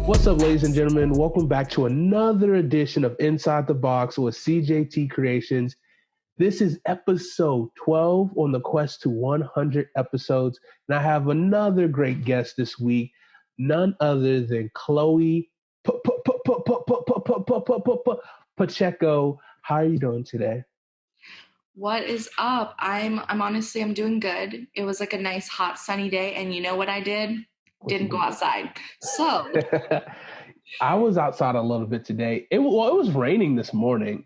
What's up, ladies and gentlemen? Welcome back to another edition of Inside the Box with CJT Creations. This is episode 12 on the quest to 100 episodes. And I have another great guest this week, none other than Chloe Pacheco. How are you doing today? What is up? I'm doing good. It was like a nice hot sunny day, and you know what I did? Didn't go outside. So I was outside a little bit today. It was raining this morning,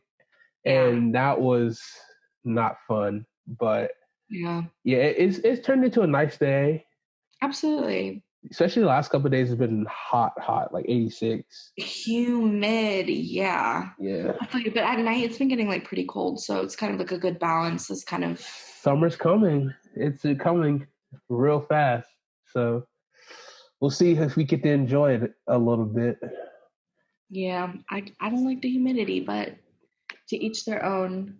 and that was not fun. But it's turned into a nice day. Absolutely. Especially the last couple of days has been hot, like 86. Humid, yeah. Yeah. But at night it's been getting like pretty cold, so it's kind of like a good balance. This kind of summer's coming. It's coming real fast. So we'll see if we get to enjoy it a little bit. Yeah, I don't like the humidity, but to each their own.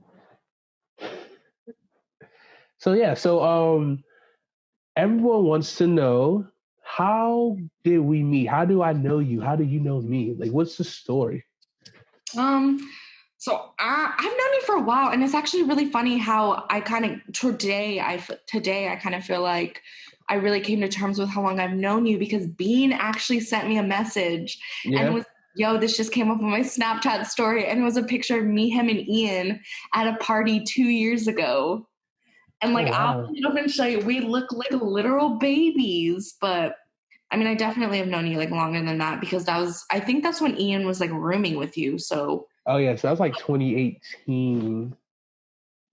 So everyone wants to know, how did we meet? How do I know you? How do you know me? Like, what's the story? So I've known you for a while, and it's actually really funny how I kind of today I kind of feel like I really came to terms with how long I've known you, because Bean actually sent me a message and it was, this just came up on my Snapchat story, and it was a picture of me, him, and Ian at a party 2 years ago. And I'll put it up and show you. We look like literal babies, but I mean, I definitely have known you like longer than that, because I think that's when Ian was like rooming with you. So. Oh yeah, so that was like 2018.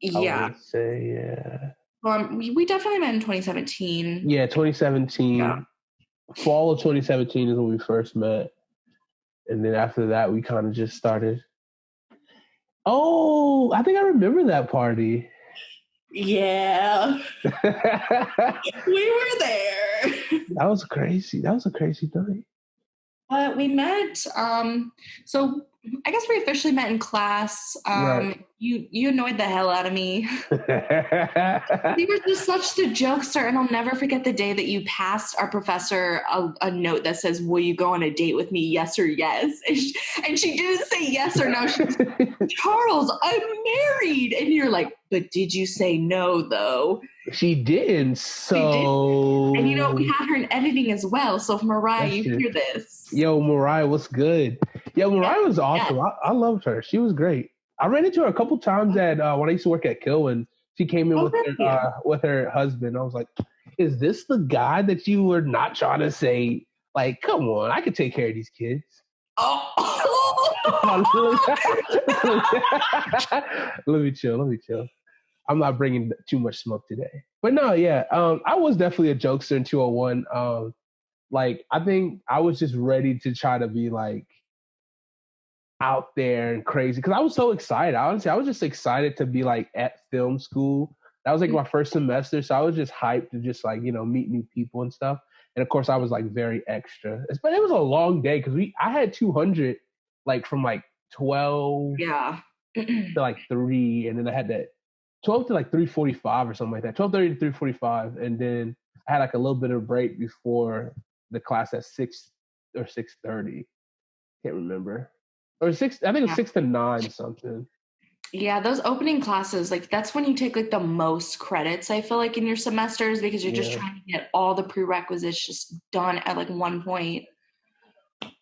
Yeah. I would say, yeah. Well, we definitely met in 2017. Yeah, 2017. Yeah. Fall of 2017 is when we first met. And then after that, we kind of just started. Oh, I think I remember that party. Yeah. We were there. That was crazy. That was a crazy night. We met, so I guess we officially met in class. Right. You annoyed the hell out of me. You were just such the jokester, and I'll never forget the day that you passed our professor a note that says, "Will you go on a date with me, yes or yes?" And she didn't say yes or no. She was like, "Charles, I'm married." And you're like, "But did you say no, though?" She didn't, so... And we had her in editing as well, so if Mariah, you hear this. Yo, Mariah, what's good? Yo, Mariah was awesome. Yeah. I loved her. She was great. I ran into her a couple times at when I used to work at Kilwin. She came in with her husband. I was like, is this the guy that you were not trying to say, like, come on, I could take care of these kids? Oh. Let me chill. I'm not bringing too much smoke today. But no, yeah, I was definitely a jokester in 201. I think I was just ready to try to be like out there and crazy, because I was so excited. Honestly, I was just excited to be like at film school. That was like my first semester, so I was just hyped to just like, meet new people and stuff. And of course, I was like very extra. But it was a long day, because I had 200 like from like 12 to like 3, and then I had that 12 to like 3:45 or something like that, 12:30 to 3:45, and then I had like a little bit of break before the class at 6 or 6:30. Can't remember. Or 6, I think it was 6 to 9 something. Yeah, those opening classes, like that's when you take like the most credits, I feel like, in your semesters, because you're just trying to get all the prerequisites just done at like one point.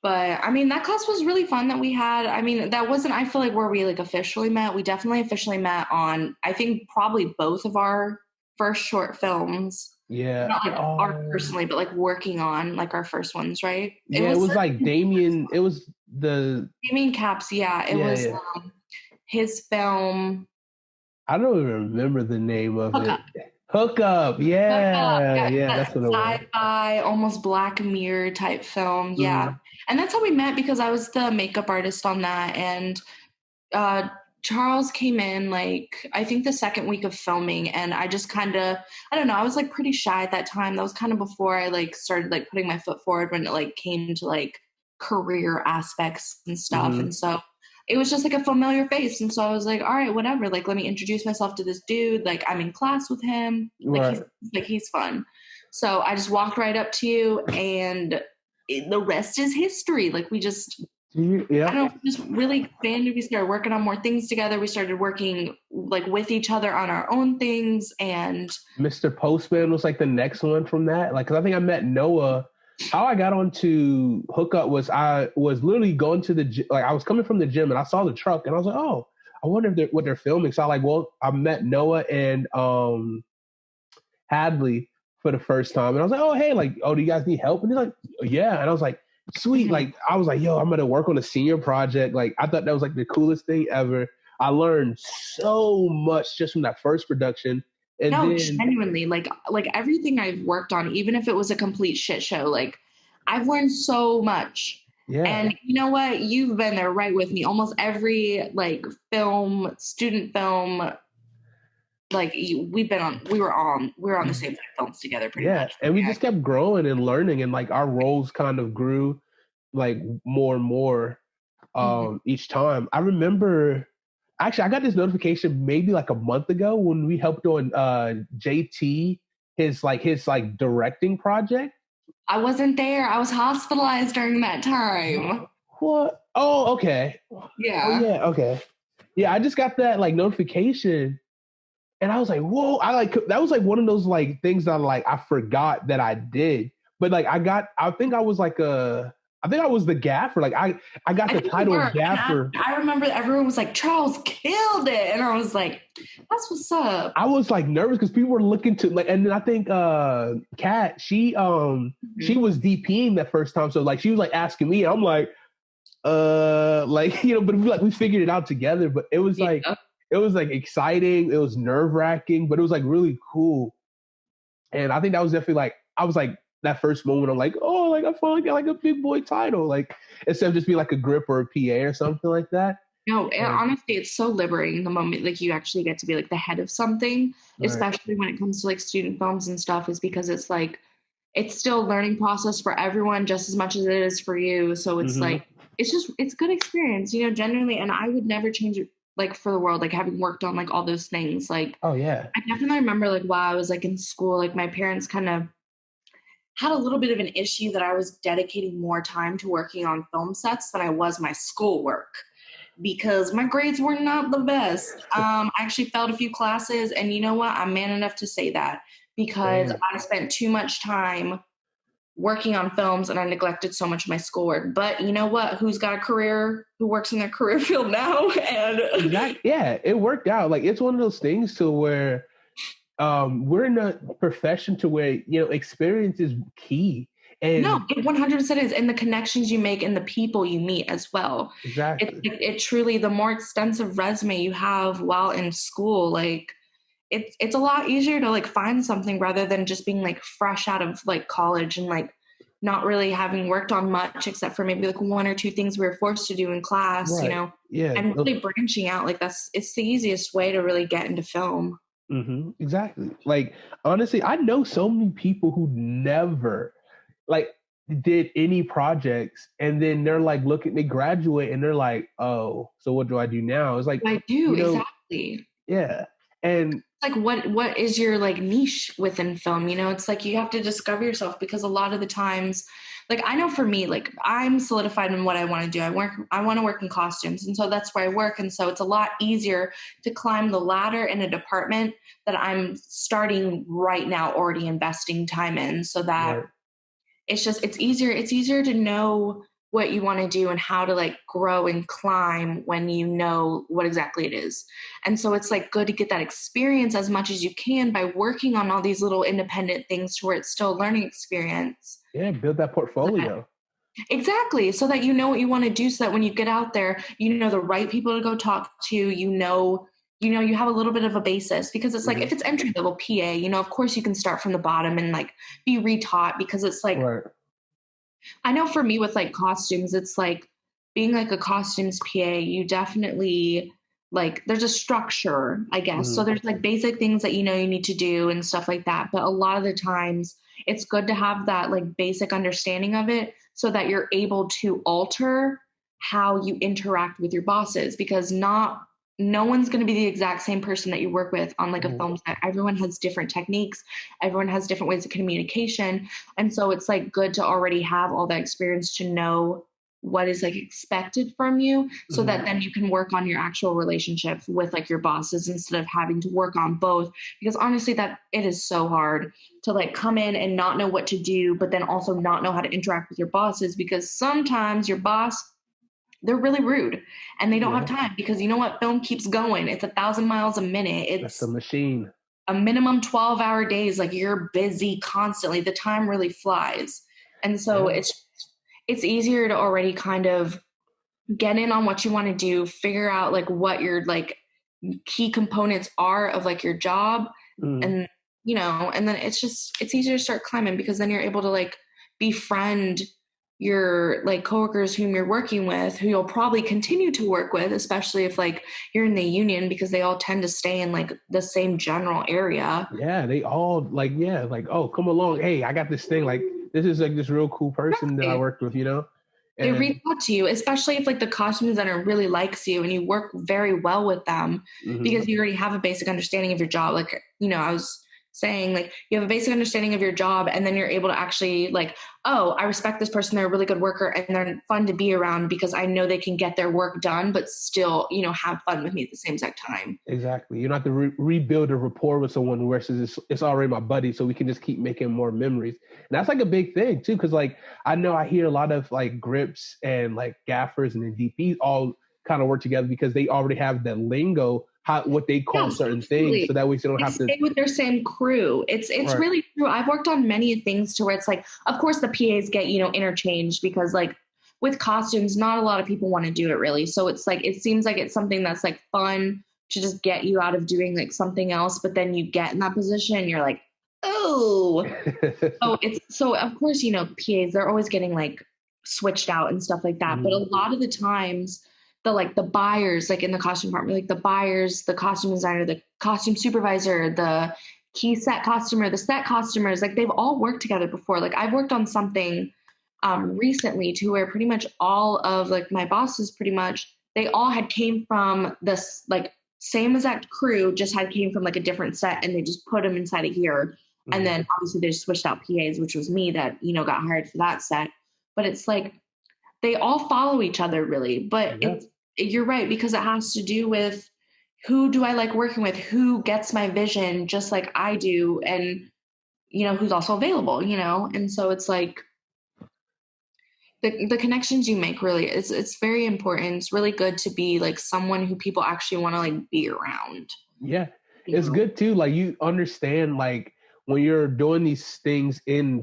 But I mean, that class was really fun that we had. I mean, that wasn't, I feel like, where we like officially met. We definitely officially met on, I think, probably both of our first short films. Yeah. Not like art personally, but like working on like our first ones, right? It was like Damien. It was the Damien Caps. Yeah, it was his film. I don't even remember the name of it. Hook Up. Yeah. That's what it was. Sci-fi, almost Black Mirror type film. Yeah. Mm-hmm. And that's how we met, because I was the makeup artist on that. And Charles came in like, I think the second week of filming, and I just kind of, I don't know, I was like pretty shy at that time. That was kind of before I like started like putting my foot forward when it like came to like career aspects and stuff. Mm-hmm. And so it was just like a familiar face. And so I was like, all right, whatever. Like, let me introduce myself to this dude. Like, I'm in class with him. Like, he's fun. So I just walked right up to you, and the rest is history. Like we just, Yeah. I don't know, just really expanded. We started working on more things together. We started working like with each other on our own things. And Mr. Postman was like the next one from that. Like, cause I think I met Noah. How I got onto Hookup was I was literally going to the like I was coming from the gym and I saw the truck and I was like, oh, I wonder if what they're filming. So I like, well, I met Noah and Hadley for the first time, and I was like, oh hey, like, oh, do you guys need help? And he's like, yeah, and I was like, sweet. Like I was like, yo, I'm gonna work on a senior project. Like I thought that was like the coolest thing ever. I learned so much just from that first production. And no, then genuinely, like everything I've worked on, even if it was a complete shit show, like I've learned so much. yeah, And you know what? You've been there right with me. Almost every like film, student film, like we were on the same films together pretty yeah, much. and we just kept growing and learning, and like our roles kind of grew like more and more each time. I remember actually I got this notification maybe like a month ago when we helped on JT his directing project. I wasn't there. I was hospitalized during that time. What? Oh, okay. Oh Yeah. yeah, okay. Yeah, I just got that like notification and I was like, whoa, I like that was like one of those like things that like I forgot that I did. But like I think I was like I think I was the gaffer. Like I got the title of gaffer. I remember everyone was like, Charles killed it. And I was like, that's what's up. I was like nervous because people were looking to like, and then I think Kat, she was DPing that first time. So like she was like asking me, I'm like, like, you know, but we figured it out together. But it was like it was like exciting, it was nerve-wracking, but it was like really cool. And I think that was definitely like I was like that first moment I'm like, oh, like I finally got like a big boy title, like instead of just being like a grip or a PA or something like that. No, honestly, it's so liberating the moment like you actually get to be like the head of something, right. Especially when it comes to like student films and stuff, is because it's like it's still a learning process for everyone just as much as it is for you. So it's like it's good experience, you know, genuinely. And I would never change it like for the world, like having worked on like all those things. Like, oh yeah, I definitely remember like while I was like in school, like my parents kind of had a little bit of an issue that I was dedicating more time to working on film sets than I was my schoolwork, because my grades were not the best. I actually failed a few classes, and you know what? I'm man enough to say that because I spent too much time working on films and I neglected so much of my schoolwork. But you know what? Who's got a career, who works in their career field now? And yeah, it worked out. Like it's one of those things to where we're in a profession to where, you know, experience is key. And no, it 100% is, and the connections you make and the people you meet as well. Exactly. It truly, the more extensive resume you have while in school, like it's a lot easier to like find something rather than just being like fresh out of like college and like not really having worked on much except for maybe like one or two things we were forced to do in class, right. You know, and really branching out. Like it's the easiest way to really get into film. Exactly. Like honestly, I know so many people who never like did any projects and then they're like they graduate and they're like, oh, so what do I do now? It's like I do, you know, exactly. Yeah. And like what is your like niche within film? You know, it's like you have to discover yourself, because a lot of the times, like I know for me, like I'm solidified in what I want to do. I want to work in costumes, and so that's where I work. And so it's a lot easier to climb the ladder in a department that I'm starting right now, already investing time in, so that it's easier to know what you want to do and how to like grow and climb when you know what exactly it is. And so it's like good to get that experience as much as you can by working on all these little independent things to where it's still a learning experience. Yeah, build that portfolio. Exactly. So that you know what you want to do, so that when you get out there, you know the right people to go talk to, you know, you have a little bit of a basis, because it's like if it's entry level PA, you know, of course you can start from the bottom and like be retaught, because it's like, I know for me with like costumes, it's like being like a costumes PA, you definitely like, there's a structure, I guess. So there's like basic things that, you know, you need to do and stuff like that. But a lot of the times it's good to have that like basic understanding of it, so that you're able to alter how you interact with your bosses, because not no one's going to be the exact same person that you work with on like a Mhm. film set. Everyone has different techniques. Everyone has different ways of communication. And so it's like good to already have all that experience to know what is like expected from you so Mhm. that then you can work on your actual relationship with like your bosses instead of having to work on both, because honestly that it is so hard to like come in and not know what to do but then also not know how to interact with your bosses, because sometimes your boss, they're really rude and they don't have Yeah, time, because you know what, film keeps going, it's 1,000 miles a minute, that's a it's machine. a minimum 12-hour days, like you're busy constantly, the time really flies. And so Yeah. it's easier to already kind of get in on what you want to do, figure out like what your like key components are of like your job, Mm. and and then it's easier to start climbing, because then you're able to like befriend your like coworkers whom you're working with, who you'll probably continue to work with, especially if like you're in the union, because they all tend to stay in like the same general area. Yeah, they all like, yeah, like, oh, come along. Hey, I got this thing. Like, this is like this real cool person that I worked with, you know? They reach And out to you, especially if like the costume designer really likes you and you work very well with them, mhm. because you already have a basic understanding of your job. Like, I was saying, like, you have a basic understanding of your job, and then you're able to actually like, oh, I respect this person. They're a really good worker and they're fun to be around because I know they can get their work done, but still, have fun with me at the same exact time. Exactly. You don't have to rebuild a rapport with someone versus it's already my buddy, so we can just keep making more memories. And that's like a big thing too, because like I know I hear a lot of like grips and like gaffers and then DPs all kind of work together because they already have the lingo, how what they call Yeah, certain things, so absolutely. that way they don't They have to. stay with their same crew. It's Right. really true. I've worked on many things to where it's like, of course, the PAs get interchanged, because like with costumes, not a lot of people want to do it really. So it's like it seems like it's something that's like fun to just get you out of doing like something else, but then you get in that position and you're like, oh. Oh, so of course, PAs, they're always getting like switched out and stuff like that. But a Mhm. lot of the times, the buyers, like in the costume department, like the buyers, the costume designer, the costume supervisor, the key set costumer, the set costumers, like they've all worked together before. Like I've worked on something recently to where pretty much all of like my bosses, pretty much they all had came from this like same exact crew, just had came from like a different set, and they just put them inside a year. And Mhm. then obviously they switched out PAs, which was me that got hired for that set. But it's like they all follow each other really, but Yeah. you're right, because it has to do with who do I like working with, who gets my vision just like I do, and who's also available, and so it's like the connections you make, really, it's very important. It's really good to be like someone who people actually want to like be around, Yeah, you it's know. good too. Like you understand, like when you're doing these things in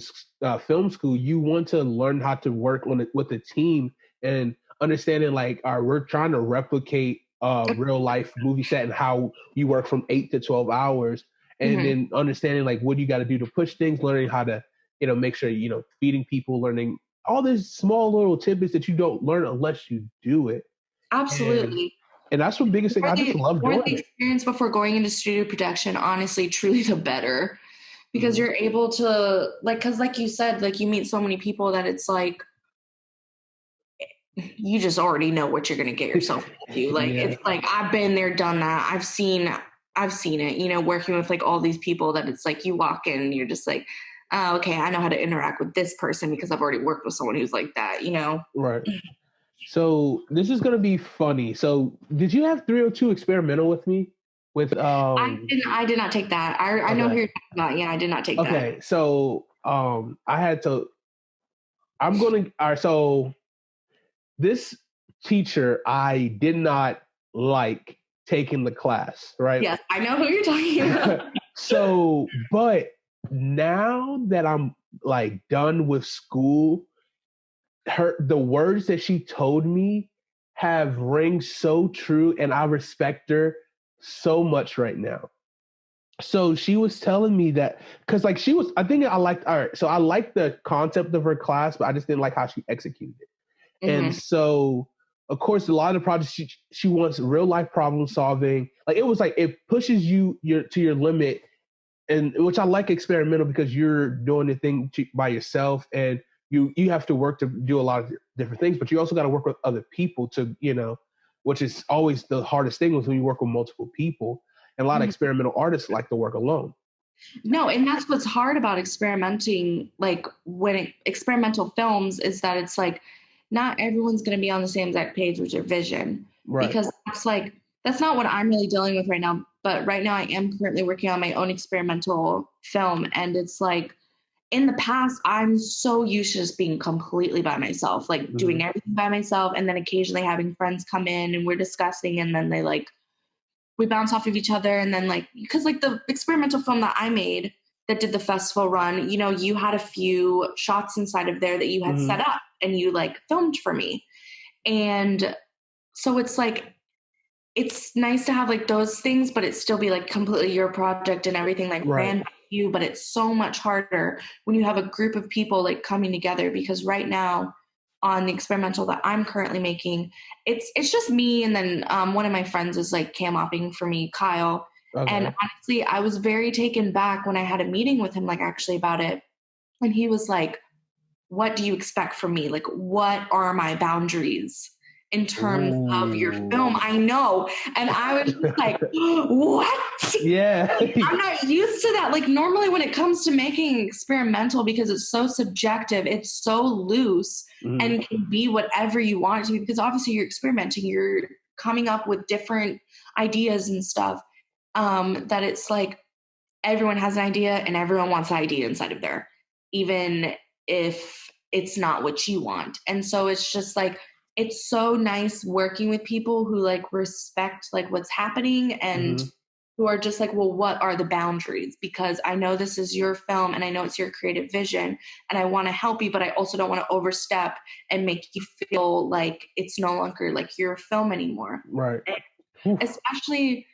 film school, you want to learn how to work on it with a team and understanding like, all right, we're trying to replicate a real life movie set and how you work from 8 to 12 hours, and Mhm. then understanding like what you got to do to push things, learning how to make sure feeding people, learning all these small little tidbits that you don't learn unless you do it, and Absolutely. and that's the biggest thing. I just love More doing the it. experience before going into studio production, honestly, truly the better. Because Mhm. you're able to like, because like you said, like you meet so many people that it's like you just already know what you're going to get yourself into. Like Yeah. it's like I've been there, done that. I've seen it, working with like all these people, that it's like you walk in and you're just like, oh, okay, I know how to interact with this person because I've already worked with someone who's like that. Right. So this is gonna be funny. So did you have 302 experimental with me? With I did not take that. I know who okay. you're talking about. Yeah, I did not take that. Okay. So I had to I'm gonna all right, so this teacher I did not like taking the class, right? Yes, I know who you're talking about. So but now that I'm like done with school, the words that she told me have ring so true, and I respect her so much right now. So she was telling me that because like she was, I think I liked, all right, so I liked the concept of her class, but I just didn't like how she executed it. And Hmm. so of course a lot of the projects she wants real life problem solving, like it was like it pushes you to your limit, and which I like experimental because you're doing the thing by yourself, and you have to work to do a lot of different things, but you also got to work with other people to which is always the hardest thing when you work with multiple people. And a lot of experimental artists like to work alone. No, and that's what's hard about experimenting, like experimental films, is that it's like not everyone's going to be on the same exact page with your vision, Right. because that's not what I'm really dealing with right now. But right now I am currently working on my own experimental film, and it's like in the past I'm so used to just being completely by myself, like doing everything by myself, and then occasionally having friends come in and we're discussing, and then we bounce off of each other. And then because the experimental film that I made that did the festival run, you had a few shots inside of there that you had set up and you filmed for me. And so it's it's nice to have those things, but it still be completely your project and everything ran by you. But it's so much harder when you have a group of people coming together, because right now on the experimental that I'm currently making, it's just me, and then one of my friends is cam opping for me, Kyle. Okay. And honestly, I was very taken back when I had a meeting with him actually about it, and he was like, what do you expect from me? What are my boundaries in terms of your film? I know. And I was just like, what? Yeah. I'm not used to that. Normally when it comes to making experimental, because it's so subjective, it's so loose and can be whatever you want it to be, because obviously you're experimenting, you're coming up with different ideas and stuff, that it's everyone has an idea and everyone wants an idea inside of there, even if it's not what you want. And so it's just it's so nice working with people who respect what's happening, and who are just well, what are the boundaries? Because I know this is your film and I know it's your creative vision and I want to help you, but I also don't want to overstep and make you feel like it's no longer your film anymore. Right. Especially,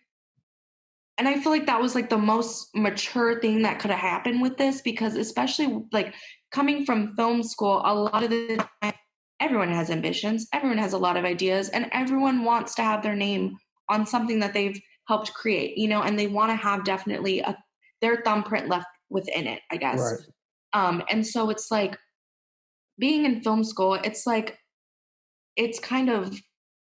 and I feel that was the most mature thing that could have happened with this, because especially coming from film school, a lot of the time, everyone has ambitions, everyone has a lot of ideas, and everyone wants to have their name on something that they've helped create, and they want to have definitely their thumbprint left within it, I guess. Right. And so it's being in film school, it's it's kind of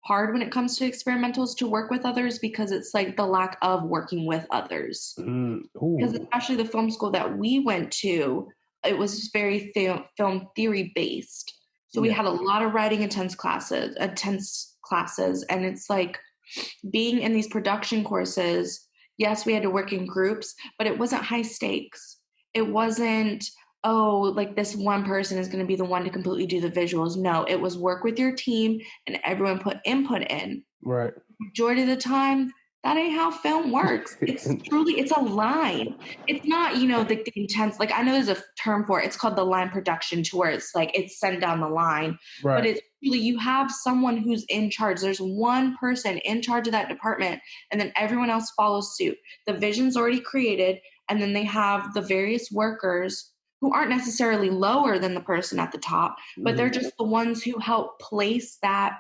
hard when it comes to experimentals to work with others, because it's the lack of working with others. Because especially the film school that we went to, it was very film theory based. So we had a lot of writing intense classes, and it's being in these production courses. Yes, we had to work in groups, but it wasn't high stakes. It wasn't, this one person is going to be the one to completely do the visuals. No, it was work with your team and everyone put input in. Right. Majority of the time, that ain't how film works. It's a line. It's not, the intense, I know there's a term for it. It's called the line production, to where it's it's sent down the line. Right. But it's really, you have someone who's in charge. There's one person in charge of that department, and then everyone else follows suit. The vision's already created, and then they have the various workers who aren't necessarily lower than the person at the top, but they're just the ones who help place that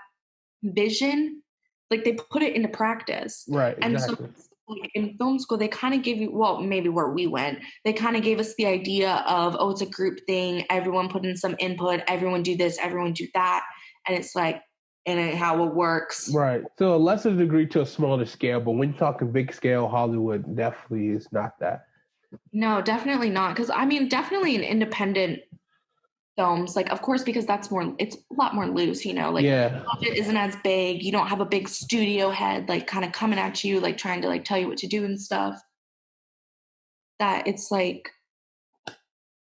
vision. They put it into practice. Right. Exactly. And so in film school, they kind of gave you, well, maybe where we went, they kind of gave us the idea of, it's a group thing. Everyone put in some input. Everyone do this, everyone do that. And it's it ain't how it works. Right. So a lesser degree to a smaller scale, but when you're talking big scale, Hollywood definitely is not that. No, definitely not. Because definitely in independent films, of course, because it's a lot more loose, the budget isn't as big. You don't have a big studio head kind of coming at you, trying to tell you what to do and stuff. That it's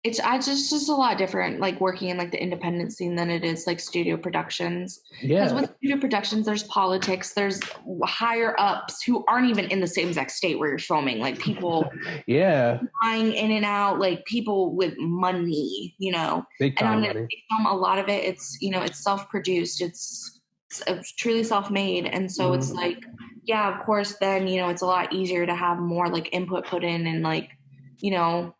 it's just a lot different working in the independent scene than it is studio productions. Yeah. Because with studio productions, there's politics, there's higher ups who aren't even in the same exact state where you're filming, people flying in and out, people with money, Big time and on film, a lot of it, it's it's self-produced, it's truly self-made, and so it's of course then it's a lot easier to have more input put in, and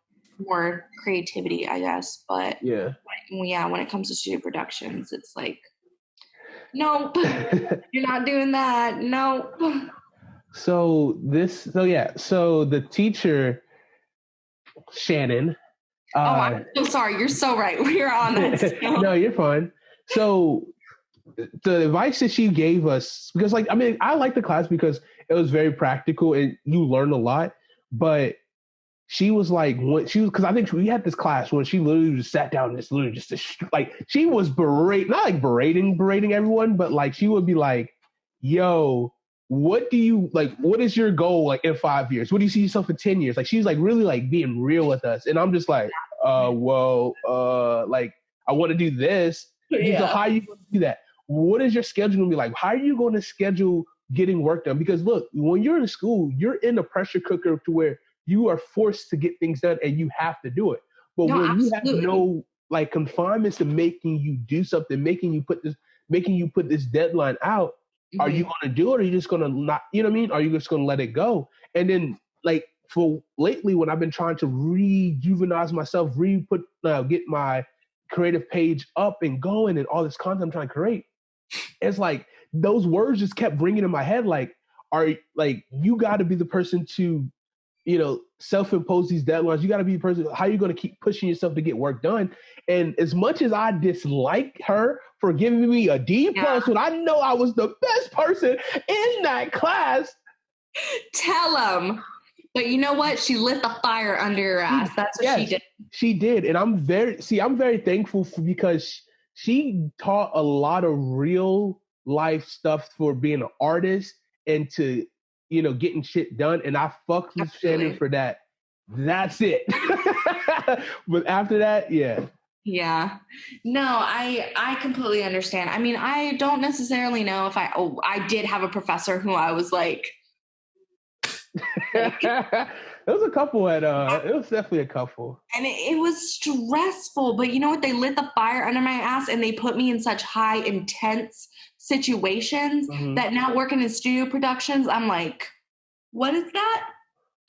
more creativity, I guess. But when it comes to studio productions, it's nope, you're not doing that. Nope. So the teacher, Shannon. I'm so sorry. You're so right. We're on that. No, you're fine. So the advice that she gave us, because like, I mean, I like the class because it was very practical and you learn a lot, but she was like, when she was, because I think we had this class when she literally just sat down and just literally just like, she was not like berating everyone, but like she would be like, yo, what do you like, what is your goal like in 5 years? What do you see yourself in 10 years? Like she's like really like being real with us. And I'm just like, like I want to do this. Yeah. So how are you going to do that? What is your schedule going to be like? How are you going to schedule getting work done? Because look, when you're in school, you're in a pressure cooker to where you are forced to get things done and you have to do it. But when absolutely. You have no like confinements to making you do something, making you put this deadline out, are you going to do it or are you just going to not, you know what I mean? Are you just going to let it go? And then like for lately when I've been trying to rejuvenize myself, get my creative page up and going and all this content I'm trying to create, it's like those words just kept ringing in my head. Like, you got to be the person to, self-impose these deadlines. You got to be the person. How are you going to keep pushing yourself to get work done? And as much as I dislike her for giving me a D plus when I know I was the best person in that class, tell them. But you know what? She lit the fire under your ass. That's what she did. She did, and I'm very thankful because she taught a lot of real life stuff for being an artist and to getting shit done. And I fuck with Shannon for that. That's it. But after that, yeah. Yeah. No, I completely understand. I mean, I don't necessarily know if I did have a professor who I was like There was a couple it was definitely a couple. And it was stressful, but you know what? They lit the fire under my ass and they put me in such high intense situations that now working in studio productions, I'm like, what is that?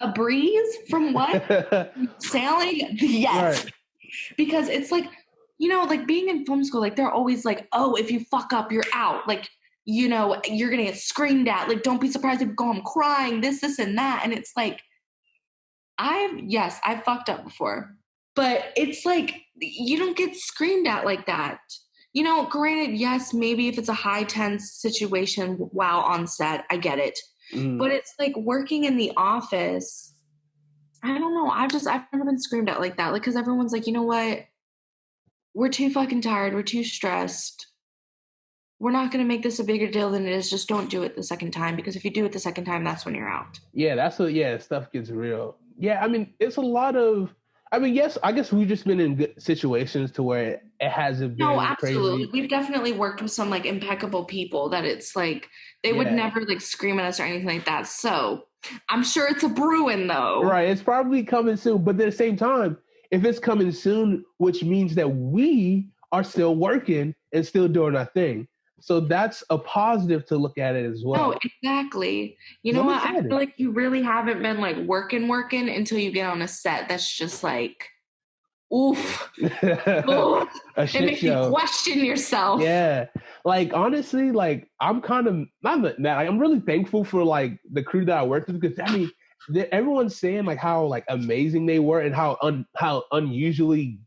A breeze from what? Sailing? Yes. Right. Because it's like, like being in film school, like they're always like, oh, if you fuck up, you're out. Like, you're going to get screamed at. Like, don't be surprised if you go home crying, this, and that. And it's like, I've fucked up before, but it's like, you don't get screamed at like that. Granted, yes, maybe if it's a high tense situation while on set, I get it. But it's like working in the office. I don't know. I've never been screamed at like that. Like, cause everyone's like, you know what? We're too fucking tired. We're too stressed. We're not going to make this a bigger deal than it is. Just don't do it the second time. Because if you do it the second time, that's when you're out. Yeah, stuff gets real. Yeah, I mean, it's a lot of, yes, I guess we've just been in good situations to where it hasn't been absolutely. Crazy. We've definitely worked with some like impeccable people that it's like, they would never like scream at us or anything like that. So I'm sure it's a brewing though. Right. It's probably coming soon. But at the same time, if it's coming soon, which means that we are still working and still doing our thing. So that's a positive to look at it as well. Oh, exactly. You know what? I feel like you really haven't been like working until you get on a set. That's just like, oof. It makes you question yourself. Yeah. Like, honestly, like, I'm kind of, not that, like, I'm really thankful for like the crew that I worked with because, everyone's saying like how like amazing they were and how unusually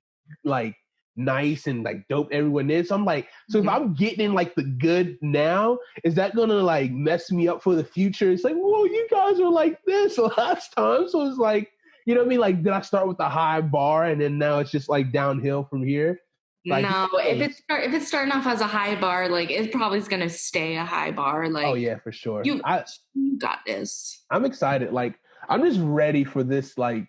like nice and like dope everyone is. So I'm like, if I'm getting in like the good now, is that gonna like mess me up for the future? It's like, whoa, you guys were like this last time. So it's like, you know what I mean? Like, did I start with a high bar and then now it's just like downhill from here? Like, no, if it's starting off as a high bar, like it probably is gonna stay a high bar. Like, oh yeah, for sure. You got this. I'm excited. Like, I'm just ready for this, like,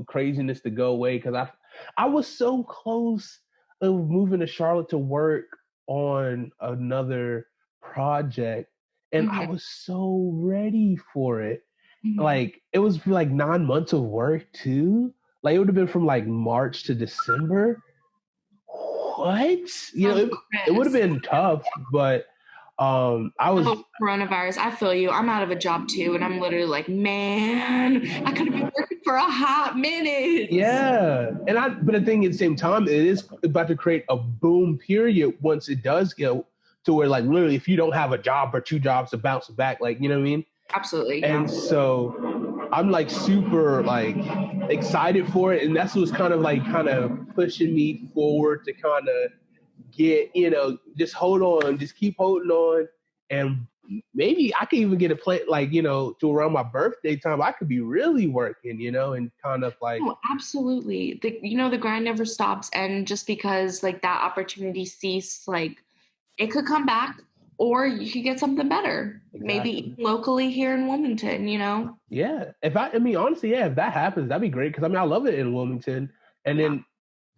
craziness to go away because I was so close of moving to Charlotte to work on another project, and I was so ready for it. Like, it was like 9 months of work too. Like, it would have been from like March to December. What? It would have been tough, but I was coronavirus. I feel you. I'm out of a job too, and I'm literally like, man, I could have been working for a hot minute. Yeah, but the thing at the same time, it is about to create a boom period once it does go to where like literally, if you don't have a job or 2 jobs to bounce back, like, you know what I mean? Absolutely. And so I'm like super like excited for it, and that's what's kind of pushing me forward to kind of just hold on, just keep holding on, and maybe I could even get a play, like, to around my birthday time, I could be really working, and kind of like. Oh, absolutely. The grind never stops. And just because like that opportunity ceased, like it could come back or you could get something better. Exactly. Maybe locally here in Wilmington, Yeah. Honestly, yeah, if that happens, that'd be great. Cause I love it in Wilmington. And then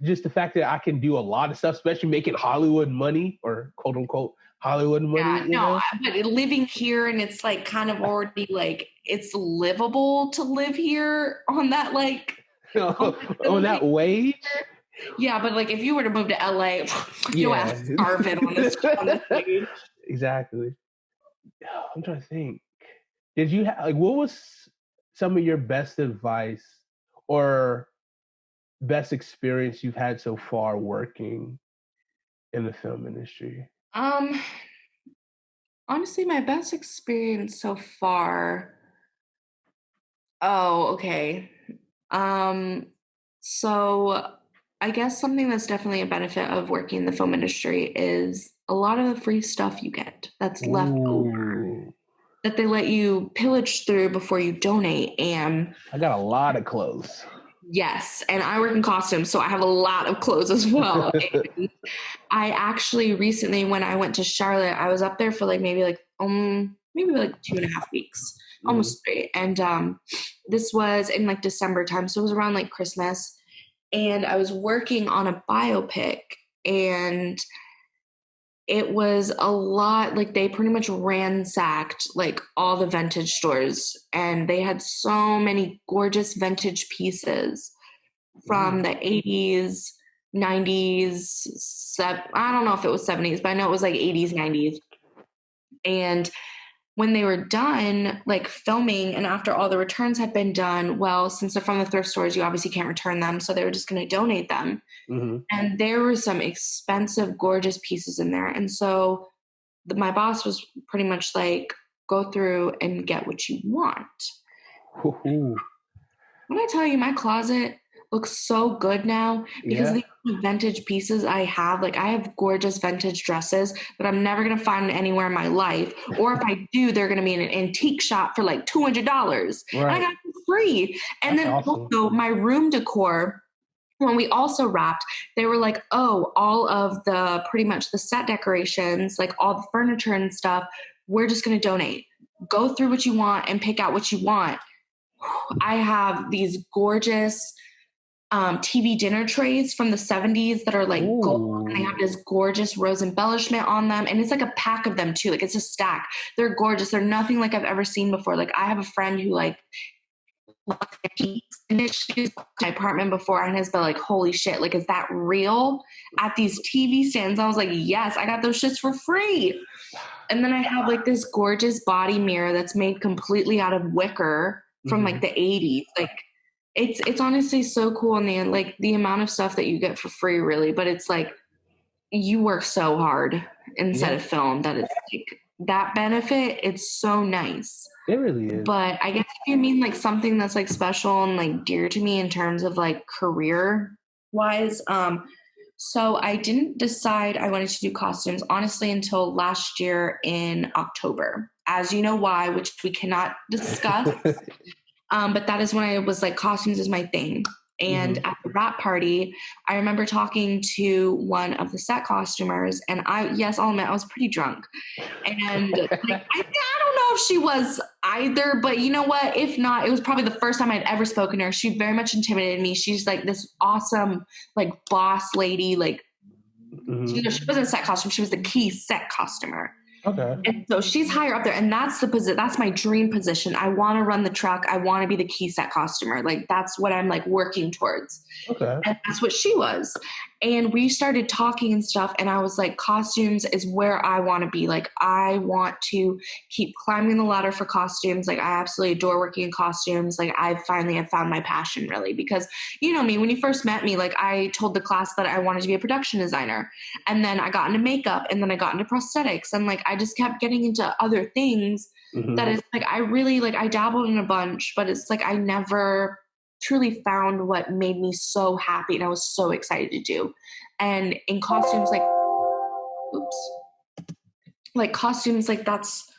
just the fact that I can do a lot of stuff, especially making Hollywood money or quote unquote Hollywood money. Yeah, but living here and it's like kind of already like it's livable to live here on that like on that wage. Yeah, but like if you were to move to LA, you'll ask starving on this page. Exactly. I'm trying to think. Did you what was some of your best advice or best experience you've had so far working in the film industry? Honestly, my best experience so far. Oh, okay. So I guess something that's definitely a benefit of working in the film industry is a lot of the free stuff you get that's left over that they let you pillage through before you donate. And I got a lot of clothes. Yes, and I work in costumes, so I have a lot of clothes as well. And I actually recently, when I went to Charlotte, I was up there for maybe 2.5 weeks, almost 3. And this was in December time, so it was around Christmas. And I was working on a biopic, and it was a lot. They pretty much ransacked all the vintage stores, and they had so many gorgeous vintage pieces from the 80s, 90s, I don't know if it was 70s, but I know it was 80s, 90s. And when they were done filming, and after all the returns had been done, well, since they're from the thrift stores, you obviously can't return them, so they were just going to donate them. And there were some expensive, gorgeous pieces in there. And so my boss was pretty much go through and get what you want. When I tell you, my closet looks so good now because of the vintage pieces I have. I have gorgeous vintage dresses that I'm never going to find anywhere in my life. Or if I do, they're going to be in an antique shop for $200. Right. And I got it for free. And that's then awesome. Also my room decor, when we also wrapped, they were all of the pretty much the set decorations, all the furniture and stuff, we're just going to donate. Go through what you want and pick out what you want. I have these gorgeous TV dinner trays from the 70s that are gold, and they have this gorgeous rose embellishment on them, and it's a pack of them too. It's a stack. They're gorgeous. They're nothing like I've ever seen before. I have a friend who she's my apartment before and has been holy shit, is that real? At these TV stands, I was yes, I got those shits for free. And then I have this gorgeous body mirror that's made completely out of wicker from the 80s. It's honestly so cool in the end, the amount of stuff that you get for free, really. But it's you work so hard inside of film that it's that benefit. It's so nice. It really is. But I guess if you mean something that's special and dear to me in terms of career wise, so I didn't decide I wanted to do costumes honestly until last year in October. As you know why, which we cannot discuss. But that is when I was costumes is my thing. And at the wrap party, I remember talking to one of the set costumers, and I'll admit I was pretty drunk. And I don't know if she was either, but you know what? If not, it was probably the first time I'd ever spoken to her. She very much intimidated me. She's this awesome, boss lady. She wasn't a set costume. She was the key set costumer. Okay. And so she's higher up there, and that's the position. That's my dream position. I want to run the truck. I want to be the key set costumer. That's what I'm working towards. Okay. And that's what she was. And we started talking and stuff, and I was costumes is where I want to be. I want to keep climbing the ladder for costumes. I absolutely adore working in costumes. I finally have found my passion, really, because you know me, when you first met me, I told the class that I wanted to be a production designer, and then I got into makeup, and then I got into prosthetics, and I just kept getting into other things that is I really I dabbled in a bunch, but it's I never truly found what made me so happy and I was so excited to do. And in costumes, oops, like costumes, like that's,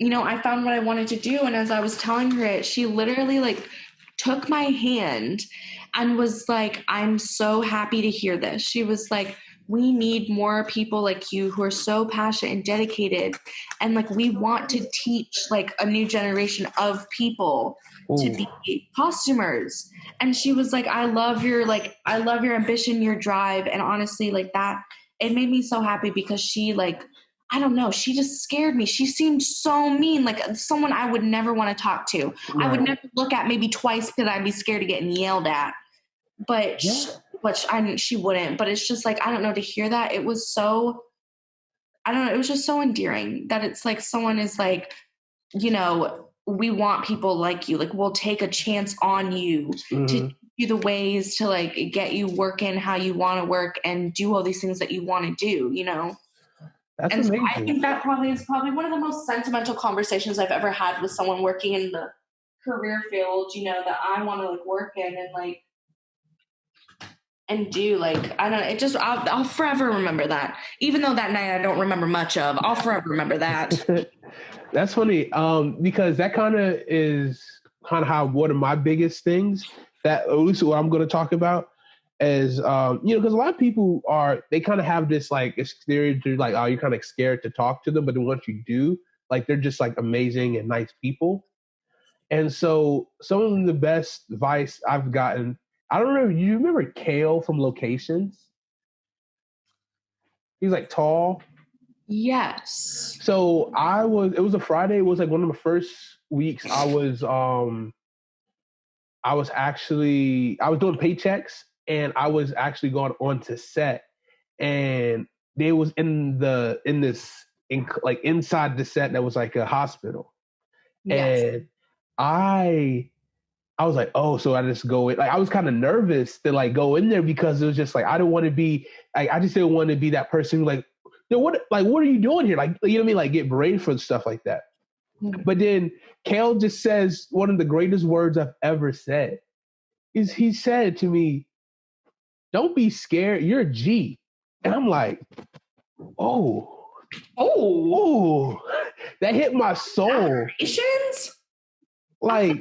I found what I wanted to do. And as I was telling her it, she literally like took my hand and was like, I'm so happy to hear this. She was like, we need more people like you who are so passionate and dedicated. And like, we want to teach like a new generation of people to be costumers. And she was like, I love your ambition, your drive. And honestly, like that, it made me so happy because she like, I don't know, she just scared me. She seemed so mean, like someone I would never want to talk to. Right. I would never look at, maybe twice, because I'd be scared of getting yelled at. But she wouldn't. But it's just like, I don't know, to hear that, it was so, I don't know, it was just so endearing that it's like someone is like, we want people like you. Like, we'll take a chance on you to teach you the ways to like get you working how you want to work and do all these things that you want to do, That's and amazing. So I think that is probably one of the most sentimental conversations I've ever had with someone working in the career field, that I want to like work in and like, and do like, I don't know, it just, I'll forever remember that. Even though that night I don't remember much of, I'll forever remember that. That's funny. Because that kind of is kind of how one of my biggest things that, at least what I'm going to talk about, is because a lot of people they kind of have this like exterior to like, oh, you're kind of scared to talk to them, but then once you do, like they're just like amazing and nice people. And so some of the best advice I've gotten, I don't remember, you remember Kale from Locations? He's like tall. Yes. So it was a Friday, it was like one of the first weeks I was doing paychecks. And I was actually going on to set, and they was inside the set that was like a hospital. Yes. And I was like, oh, so I just go in. Like, I was kind of nervous to like go in there because it was just like, I don't want to be like, I just didn't want to be that person who like, what are you doing here? Like, you know what I mean? Like get brain for stuff like that. Mm-hmm. But then Kale just says one of the greatest words I've ever said is he said to me, don't be scared. You're a G. And I'm like, oh, that hit my soul. Like,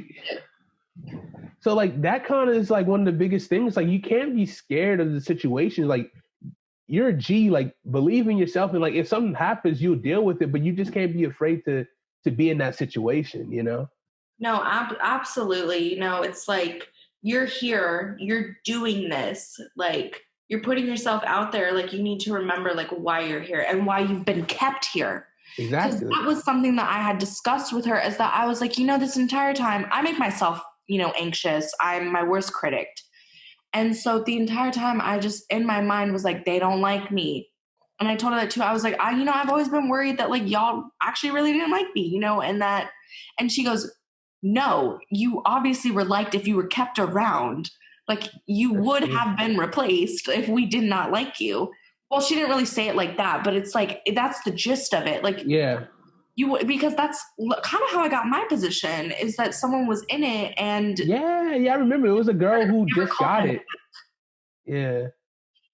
so like that kind of is like one of the biggest things. Like, you can't be scared of the situation. Like, you're a G, like believe in yourself. And like, if something happens, you'll deal with it, but you just can't be afraid to be in that situation, No, absolutely. It's like, you're here, you're doing this, like you're putting yourself out there. Like, you need to remember like why you're here and why you've been kept here. Exactly. Because that was something that I had discussed with her, is that I was like, this entire time I make myself, anxious. I'm my worst critic. And so the entire time I just, in my mind, was like, they don't like me. And I told her that too. I was like, I've always been worried that like y'all actually really didn't like me, and she goes, no, you obviously were liked if you were kept around. Like, you would have been replaced if we did not like you. Well, she didn't really say it like that, but it's like, that's the gist of it. Like, yeah, because that's kind of how I got my position, is that someone was in it. And yeah, I remember it was a girl who just got it. Yeah.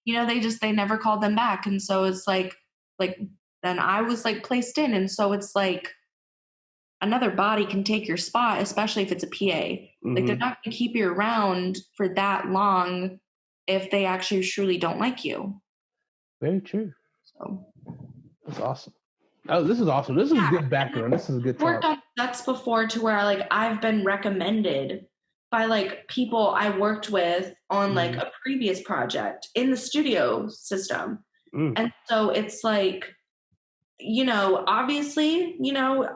They never called them back. And so it's like then I was like placed in. And so it's like, another body can take your spot, especially if it's a PA. Mm-hmm. Like, they're not going to keep you around for that long if they actually truly don't like you. Very true. So that's awesome. Oh, this is awesome. This is good background. This is a good talk. Worked on sets before to where like I've been recommended by like people I worked with on like a previous project in the studio system. And so it's like, obviously,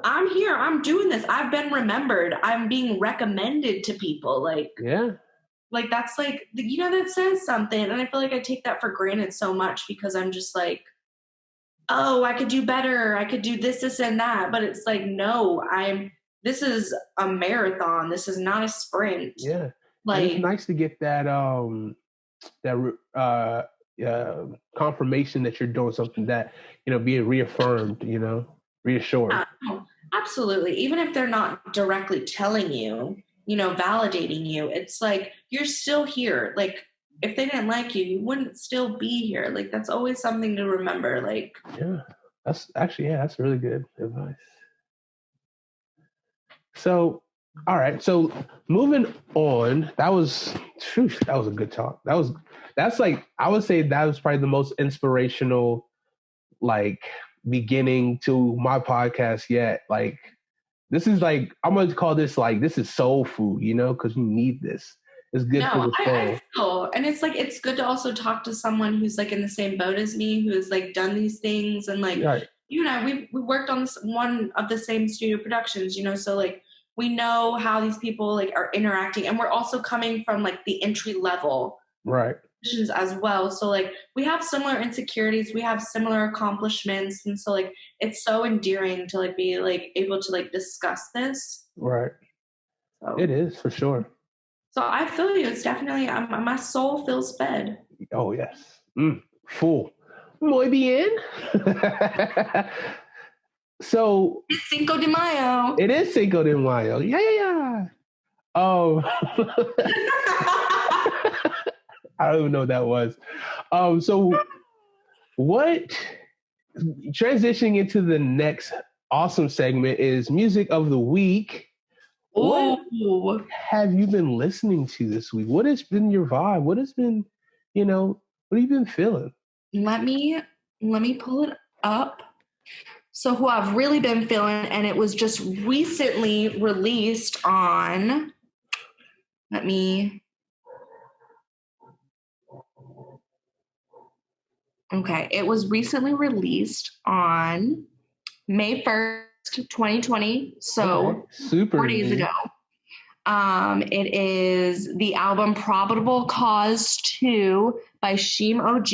I'm here, I'm doing this. I've been remembered. I'm being recommended to people. Like, yeah, like that's like, that says something. And I feel like I take that for granted so much because I'm just like, oh, I could do better. I could do this, and that. But it's like, no, this is a marathon. This is not a sprint. Yeah. Like, and it's nice to get that, confirmation that you're doing something that, being reaffirmed, reassured. Absolutely. Even if they're not directly telling you, validating you, it's like, you're still here. Like, if they didn't like you, you wouldn't still be here. Like, that's always something to remember. Like, yeah, that's really good advice. So, all right. So moving on, that was a good talk. That's like, I would say that was probably the most inspirational, like, beginning to my podcast yet. Like, this is like, I'm going to call this like, this is soul food, because you need this. It's good for no, the soul. I feel, and it's like, it's good to also talk to someone who's like in the same boat as me, who's like done these things. And like, Right. you and I, we worked on this one of the same studio productions, so like, we know how these people like are interacting, and we're also coming from like the entry level Right. positions as well. So like, we have similar insecurities, we have similar accomplishments, and so like, it's so endearing to like be like able to like discuss this. Right. So It is, for sure. So I feel you. It's definitely, my soul feels fed. Oh, yes. Full. Muy bien. So It's Cinco de Mayo. it is Cinco de Mayo. Yeah. Oh, I don't even know what that was. So what, transitioning into the next awesome segment is music of the week. What have you been listening to this week? What has been your vibe? What has been, what have you been feeling? Let me pull it up. So who I've really been feeling, and it was just recently released on, it was recently released on May 1st, 2020. So super 4 days ago. It is the album Probable Cause 2 by Sheem OG.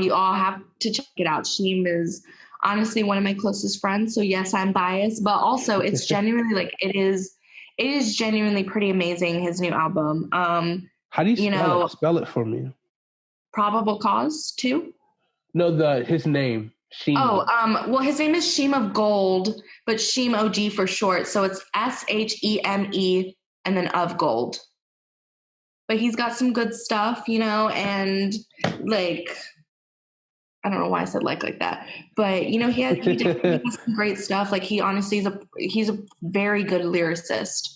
You all have to check it out. Sheem is honestly one of my closest friends. So yes, I'm biased, but also it's genuinely like, it is genuinely pretty amazing, his new album. How do you spell it? Spell it for me. Probable Cause 2? No, his name. Sheem. Well, his name is Sheem of Gold, but Sheem OG for short. So it's SHEME and then of Gold. But he's got some good stuff, and like, I don't know why I said like that, but he definitely has some great stuff. Like, he honestly he's a very good lyricist.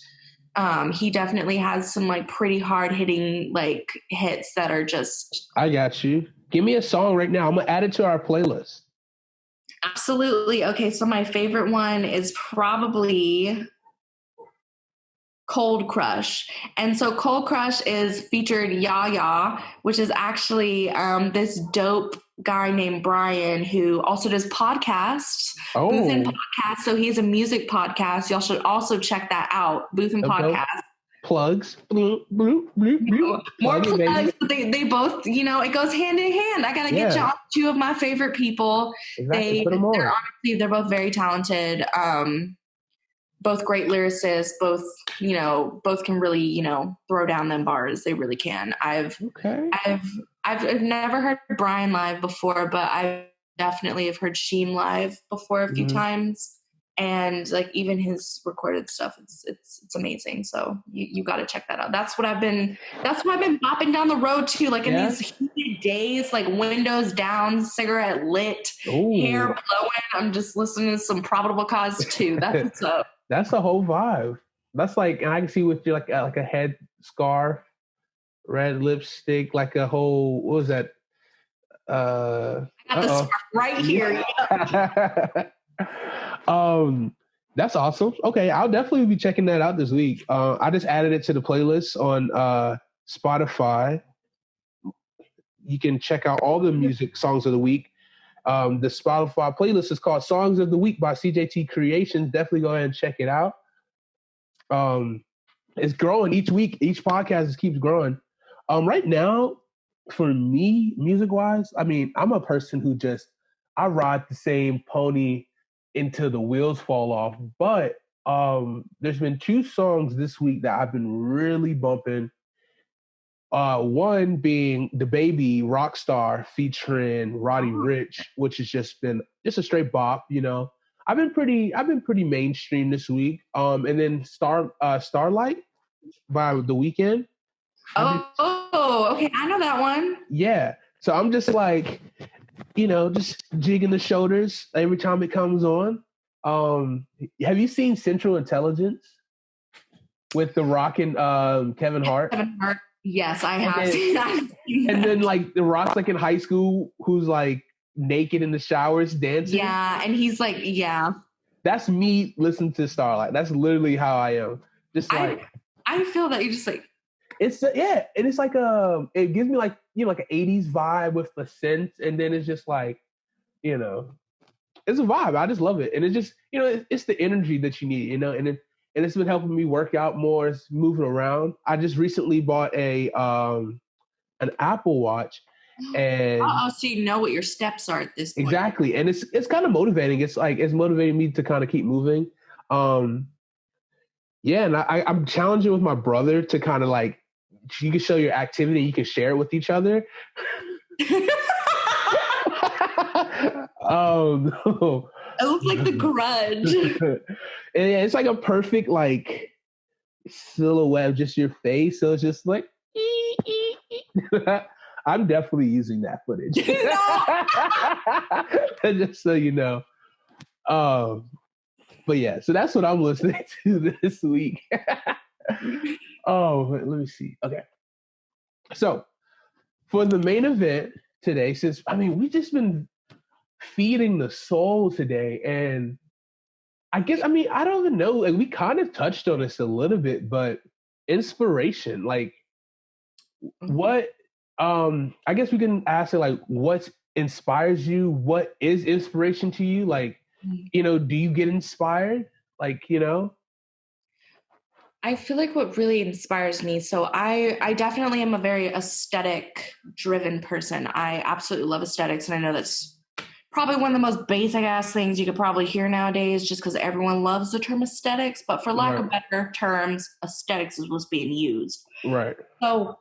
He definitely has some like pretty hard hitting like hits that are just. I got you. Give me a song right now. I'm gonna add it to our playlist. Absolutely. Okay, so my favorite one is probably Cold Crush. And so Cold Crush is featured Yaya, which is actually this dope guy named Brian who also does podcasts. Oh. Booth and Podcast. So he's a music podcast. Y'all should also check that out. Booth and Podcast. Plugs. Bloop, bloop, bloop, bloop. More plugs. They both, it goes hand in hand. I got to get you on two of my favorite people. Exactly. They're both very talented. Both great lyricists, both can really, throw down them bars. They really can. I've never heard Brian live before, but I definitely have heard Sheem live before a few times. And like, even his recorded stuff, it's amazing. So you got to check that out. That's what I've been bopping down the road to, like in these heated days, like windows down, cigarette lit, hair blowing. I'm just listening to some Probable Cause 2. That's what's up. That's the whole vibe. That's like, and I can see with you like a head scarf, red lipstick, like a whole, what was that? I got the scarf right here. That's awesome. Okay, I'll definitely be checking that out this week. I just added it to the playlist on Spotify. You can check out all the music songs of the week. The Spotify playlist is called Songs of the Week by CJT Creations. Definitely go ahead and check it out. It's growing each week. Each podcast just keeps growing. Right now, for me, music-wise, I mean, I'm a person who I ride the same pony until the wheels fall off. But there's been two songs this week that I've been really bumping. One being The Baby Rockstar featuring Roddy Ricch, which has just been a straight bop, I've been pretty mainstream this week. And then Starlight by The Weeknd. Oh, okay. I know that one. Yeah. So I'm just like, just jigging the shoulders every time it comes on. Have you seen Central Intelligence with The Rock and Kevin Hart? Kevin Hart. Yes, I And have then, seen that. and then like The Rock's like in high school, who's like naked in the showers dancing. Yeah, and he's like, yeah. That's me listening to Starlight. That's literally how I am. Just like I feel that you just like and it's like it gives me like like an 80s vibe with the synth, and then it's just like it's a vibe. I just love it, and it's just it's the energy that you need, and it's been helping me work out more. It's moving around. I just recently bought an Apple Watch, and so you know what your steps are at this point. Exactly, and it's kind of motivating. It's like it's motivating me to kind of keep moving. Yeah, and I'm challenging with my brother to kind of like you can show your activity, you can share it with each other. No. I look like The Grudge. And yeah, it's like a perfect like silhouette of just your face. So it's just like I'm definitely using that footage. Just so you know. But yeah, so that's what I'm listening to this week. Let me see. Okay. So for the main event today, since we've just been feeding the soul today, and I guess I don't even know, like we kind of touched on this a little bit, but inspiration, like what I guess we can ask it like what inspires you, what is inspiration to you, like do you get inspired, like I feel like what really inspires me, so I definitely am a very aesthetic driven person. I absolutely love aesthetics, and I know that's probably one of the most basic ass things you could probably hear nowadays, just because everyone loves the term aesthetics, but for lack of better terms, aesthetics is what's being used. Right. So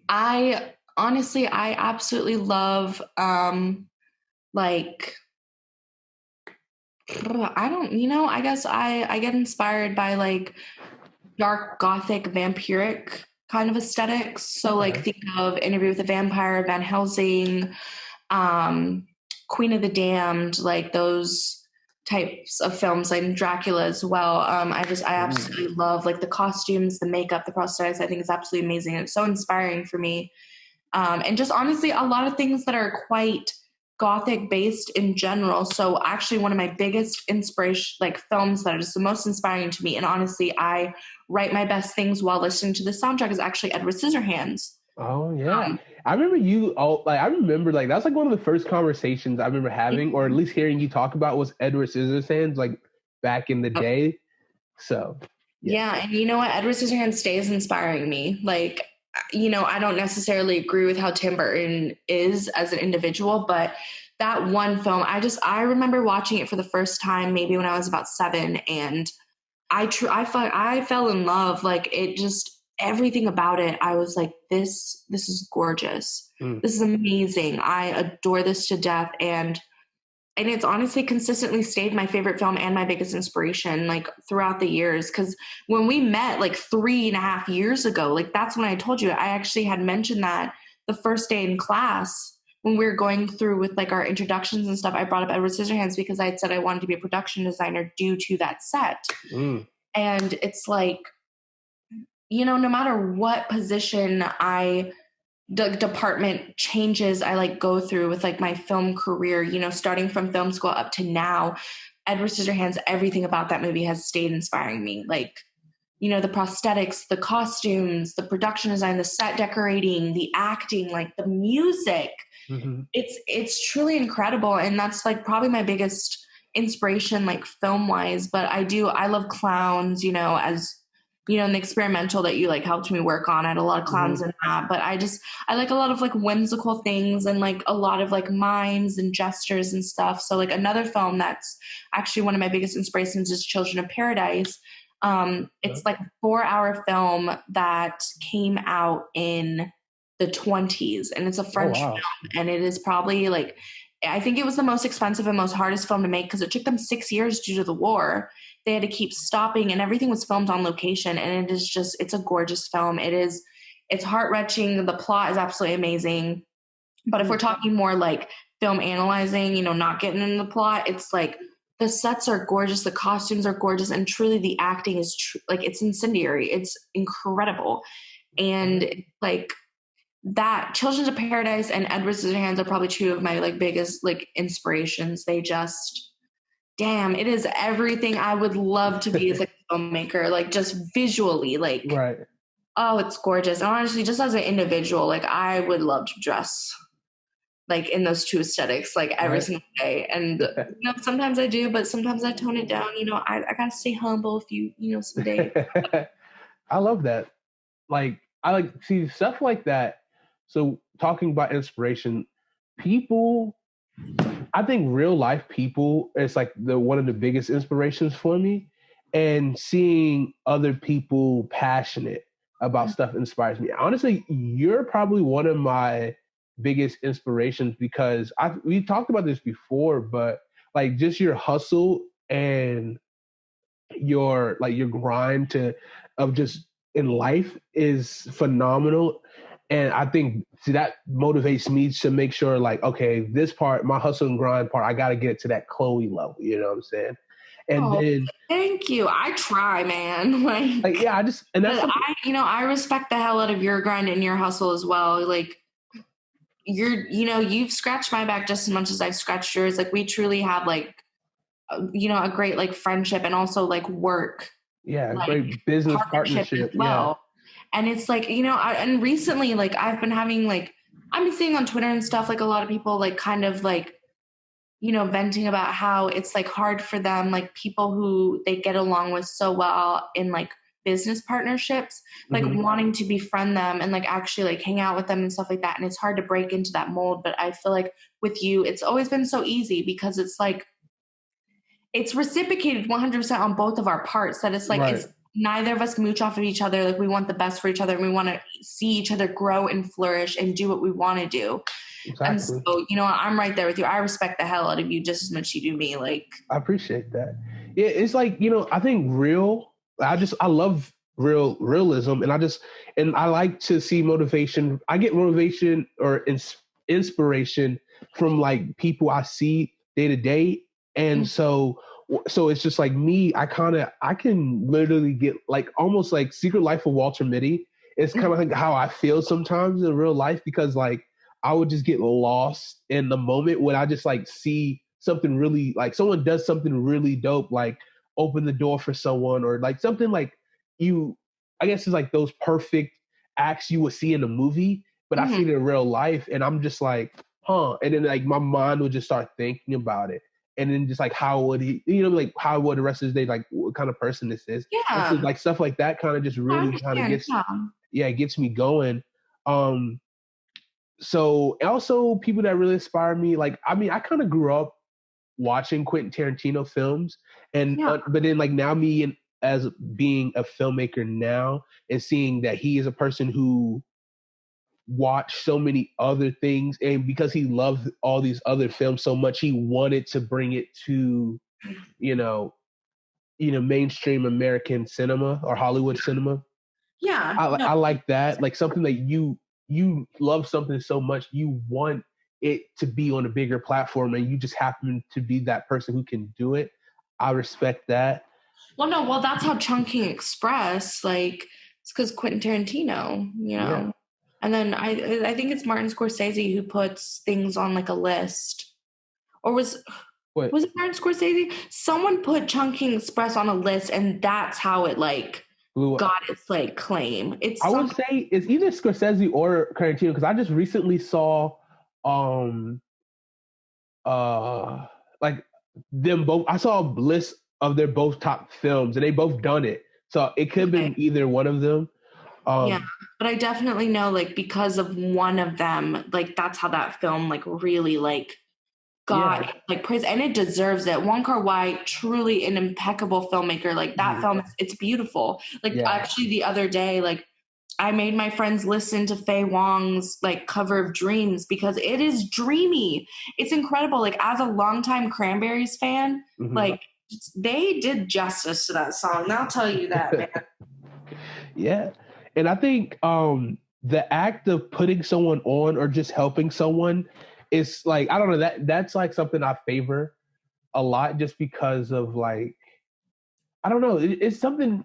I absolutely love like I guess I get inspired by like dark gothic vampiric kind of aesthetics. So like think of Interview with the Vampire, Van Helsing, Queen of the Damned, like those types of films, like Dracula as well. I absolutely love like the costumes, the makeup, the prosthetics. I think it's absolutely amazing. It's so inspiring for me. And just honestly, a lot of things that are quite gothic based in general. So actually one of my biggest inspiration, like films that are just the most inspiring to me, and honestly, I write my best things while listening to the soundtrack, is actually Edward Scissorhands. Oh yeah. I remember like that's like one of the first conversations I remember having, or at least hearing you talk about, was Edward Scissorhands, like back in the day. So yeah, and you know what? Edward Scissorhands stays inspiring me. Like, I don't necessarily agree with how Tim Burton is as an individual, but that one film, I remember watching it for the first time maybe when I was about 7, and I fell in love. Like it just, everything about it, I was like, this is gorgeous. This is amazing. I adore this to death, and it's honestly consistently stayed my favorite film and my biggest inspiration, like throughout the years. Because when we met like 3.5 years ago, like that's when I told you, I actually had mentioned that the first day in class when we were going through with like our introductions and stuff, I brought up Edward Scissorhands because I had said I wanted to be a production designer due to that set. And it's like, no matter what position the department changes I like go through with like my film career, starting from film school up to now, Edward Scissorhands, everything about that movie has stayed inspiring me. Like, the prosthetics, the costumes, the production design, the set decorating, the acting, like the music. It's truly incredible. And that's like probably my biggest inspiration, like film wise. But I love clowns, as in the experimental that you like helped me work on. I had a lot of clowns in that, but I like a lot of like whimsical things and like a lot of like mimes and gestures and stuff. So like another film that's actually one of my biggest inspirations is Children of Paradise. It's like a 4-hour film that came out in the 1920s, and it's a French film, and it is probably like, I think it was the most expensive and most hardest film to make because it took them 6 years due to the war. They had to keep stopping, and everything was filmed on location. And it's a gorgeous film. It is It's heart-wrenching. The plot is absolutely amazing. But if we're talking more like film analyzing, not getting into the plot, it's like the sets are gorgeous, the costumes are gorgeous, and truly the acting is like it's incendiary. It's incredible. And like that Children of Paradise and Edward Scissorhands are probably two of my like biggest like inspirations. They just damn, it is everything I would love to be as like a filmmaker, like just visually, like Right. oh, it's gorgeous. And honestly, just as an individual, like I would love to dress like in those two aesthetics, like every single day. And sometimes I do, but sometimes I tone it down. I gotta stay humble if some days. I love that. Like I like see stuff like that. So talking about inspiration, people, I think real life people is like one of the biggest inspirations for me. And seeing other people passionate about stuff inspires me. Honestly, you're probably one of my biggest inspirations because we talked about this before, but like just your hustle and your grind of just in life is phenomenal. And I think that motivates me to make sure like, okay, this part, my hustle and grind part, I got to get to that Chloe level. You know what I'm saying? And then thank you. I try, man. Like yeah, and that's I respect the hell out of your grind and your hustle as well. Like you've scratched my back just as much as I've scratched yours. Like we truly have like a great like friendship and also like work. Yeah, like, great business partnership as well. Yeah. And it's like, and recently like I've been having like I've been seeing on Twitter and stuff like a lot of people like kind of like venting about how it's like hard for them, like people who they get along with so well in like business partnerships, like wanting to befriend them and like actually like hang out with them and stuff like that. And it's hard to break into that mold. But I feel like with you, it's always been so easy because it's like, it's reciprocated 100% on both of our parts that it's like, it's neither of us mooch off of each other. Like we want the best for each other and we want to see each other grow and flourish and do what we want to do. Exactly. And so, I'm right there with you. I respect the hell out of you just as much as you do me. Like, I appreciate that. Yeah, it's like, I think I love realism, and I like to see motivation. I get motivation or inspiration from like people I see day to day. And so it's just like me, I can literally get like almost like Secret Life of Walter Mitty. It's kind of like how I feel sometimes in real life because like I would just get lost in the moment when I just like see something really like someone does something really dope, like open the door for someone or like something like I guess it's like those perfect acts you would see in a movie, but I see it in real life and I'm just like, huh. And then like my mind would just start thinking about it. And then just like how would he, like how would the rest of his day, like what kind of person this is. Yeah. So, like stuff like that kind of just really kind of gets me going. So also people that really inspire me, like, I mean, I kind of grew up watching Quentin Tarantino films and, but then like now as being a filmmaker now and seeing that he is a person who watched so many other things and because he loved all these other films so much, he wanted to bring it to, mainstream American cinema or Hollywood cinema. Yeah. I like that. Like something that you love something so much, you want it to be on a bigger platform and you just happen to be that person who can do it. I respect that. Well, that's how Chungking Express, like, it's because Quentin Tarantino, Yeah. And then I think it's Martin Scorsese who puts things on like a list. Or was it Martin Scorsese? Someone put Chungking Express on a list and that's how it like got its like claim. I would say it's either Scorsese or Tarantino because I just recently saw like them both. I saw a list of their both top films and they both done it. So it could have been either one of them. Yeah, but I definitely know like because of one of them, like that's how that film like really like got like praise and it deserves it. Wong Kar-wai, truly an impeccable filmmaker. Like that film, it's beautiful. Like actually the other day, like I made my friends listen to Faye Wong's like cover of Dreams because it is dreamy. It's incredible. Like as a longtime Cranberries fan, like they did justice to that song. I'll tell you that, man. Yeah. And I think the act of putting someone on or just helping someone is like, I don't know, that's like something I favor a lot, just because of like, I don't know, it's something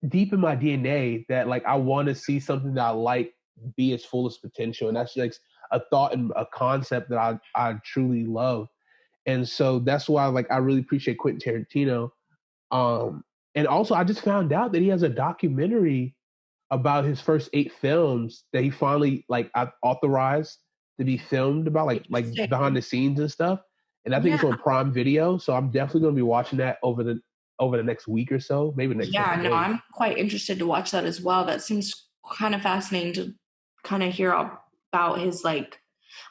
deep in my DNA that like I want to see something that I like be its fullest potential, and that's like a thought and a concept that I truly love. And so that's why like I really appreciate Quentin Tarantino. And also I just found out that he has a documentary about his first 8 films that he finally like authorized to be filmed, about like behind the scenes and stuff. And I think it's Yeah. on Prime Video, so I'm definitely going to be watching that over the next week or so, maybe the next Yeah, couple no, days. I'm quite interested to watch that as well. That seems kind of fascinating to kind of hear about his, like,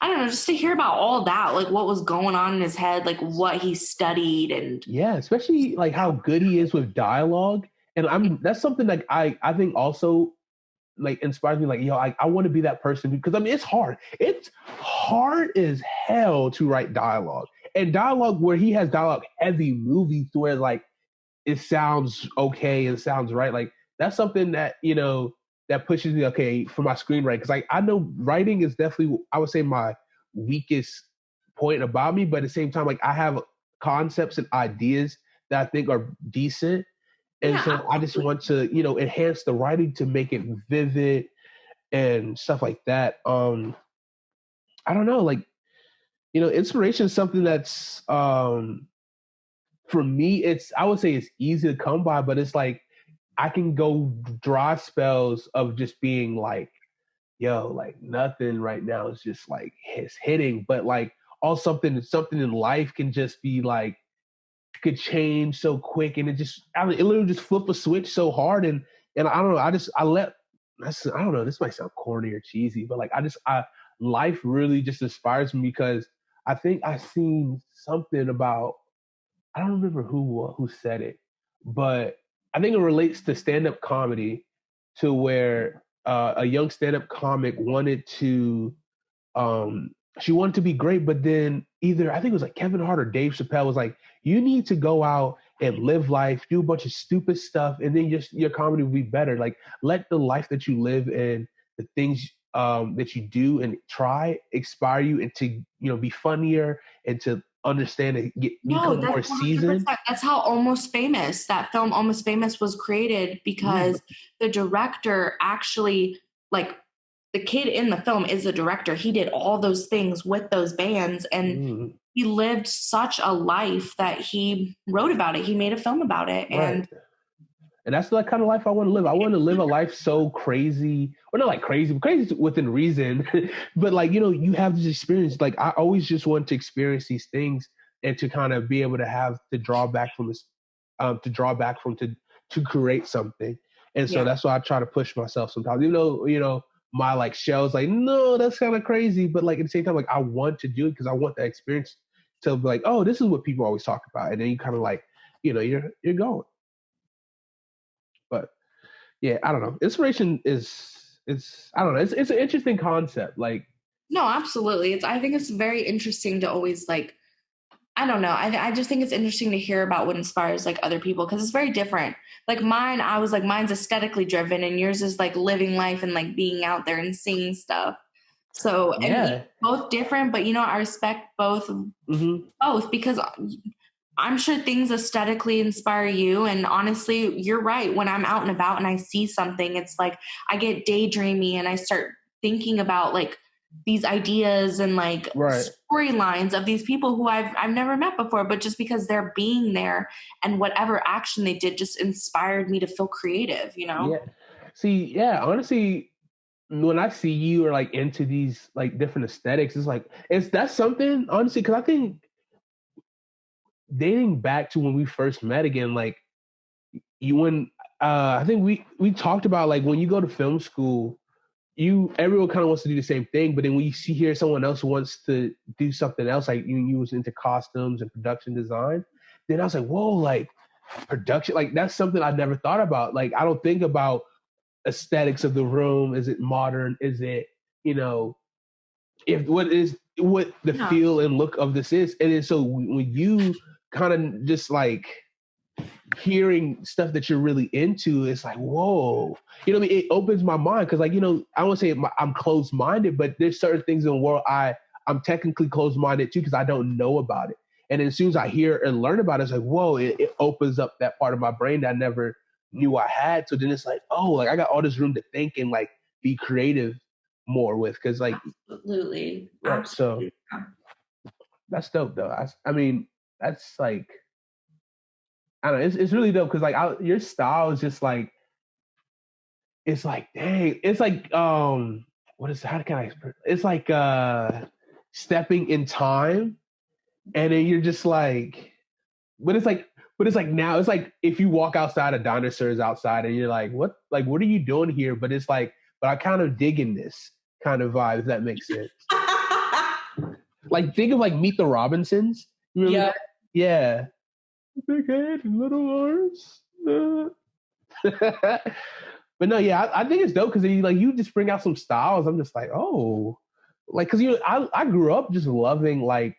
I don't know, just to hear about all that, like what was going on in his head, like what he studied. And Yeah, especially like how good he is with dialogue. And that's something like I think also like inspires me, like, yo, I want to be that person, because I mean it's hard as hell to write dialogue, and dialogue where he has dialogue heavy movies to where like it sounds okay and sounds right. Like that's something that, that pushes me, okay, for my screenwriting, because like I know writing is definitely, I would say, my weakest point about me, but at the same time, like I have concepts and ideas that I think are decent. And yeah, so I just want to, enhance the writing to make it vivid and stuff like that. I don't know, like, inspiration is something that's for me, I would say it's easy to come by, but it's like I can go dry spells of just being like, yo, like nothing right now is just like it's hitting, but like all something in life can just be like, could change so quick, and it literally just flip a switch so hard, and I don't know, I don't know, this might sound corny or cheesy, but like life really just inspires me, because I think I seen something about, I don't remember who said it, but I think it relates to stand-up comedy, to where a young stand-up comic wanted to she wanted to be great, but then either I think it was like Kevin Hart or Dave Chappelle was like, you need to go out and live life, do a bunch of stupid stuff, and then your comedy will be better. Like let the life that you live and the things that you do and try inspire you, and to be funnier, and to understand and no, become that's more 100%. seasoned. That's how Almost Famous, that film Almost Famous, was created, Mm, because the director actually, like, the kid in the film is the director. He did all those things with those bands, and mm, he lived such a life that he wrote about it. He made a film about it. right. And And that's the kind of life I want to live. I want to live a life so crazy, or not like crazy, but crazy within reason. But like, you have this experience. Like I always just want to experience these things, and to kind of be able to have to draw back from this, to create something. And so yeah, that's why I try to push myself sometimes. My like shell's like, no, that's kind of crazy. But like at the same time, like I want to do it because I want that experience to be like, oh, this is what people always talk about. And then you kind of like, you're going. But yeah, I don't know. Inspiration it's I don't know. It's an interesting concept. Like, no, absolutely. I think it's very interesting to always, like, I don't know. I just think it's interesting to hear about what inspires like other people, because it's very different. Like mine, I was like, mine's aesthetically driven, and yours is like living life and like being out there and seeing stuff. So, and yeah. both different, but I respect both, Hmm. because I'm sure things aesthetically inspire you. And honestly, you're right. When I'm out and about and I see something, it's like I get daydreamy and I start thinking about like these ideas and like Right. storylines of these people who I've never met before, but just because they're being there and whatever action they did just inspired me to feel creative, Yeah. See, yeah, honestly, when I see you are like into these like different aesthetics, it's like that's something, honestly, because I think dating back to when we first met again, like you when I think we talked about like when you go to film school, everyone kind of wants to do the same thing, but then when you see here someone else wants to do something else, like you was into costumes and production design, then I was like, whoa, like production, like that's something I never thought about. Like I don't think about aesthetics of the room. Is it modern? Is it, if what the Yeah. feel and look of this is? And then so when you kind of just like hearing stuff that you're really into, it's like, whoa, you know what I mean? It opens my mind because, like, you know, I won't say I'm closed-minded, but there's certain things in the world I'm technically closed-minded too because I don't know about it. And as soon as I hear and learn about it, it's like, whoa, it opens up that part of my brain that I never knew I had. So then it's like, oh, like I got all this room to think and like be creative more with because like absolutely, right. absolutely. So that's dope though. I mean, that's like I don't know. It's really dope because like your style is just like it's like dang. It's like what is how can I explain? It's like stepping in time, and then you're just like, but it's like now it's like if you walk outside a dinosaurs outside and you're like what are you doing here? But it's like but I kind of digging this kind of vibe if that makes sense. Like think of like Meet the Robinsons. You remember that? Yeah. Big head and little arms. But no, yeah, I think it's dope because you just bring out some styles. I'm just like, oh, like because I grew up just loving like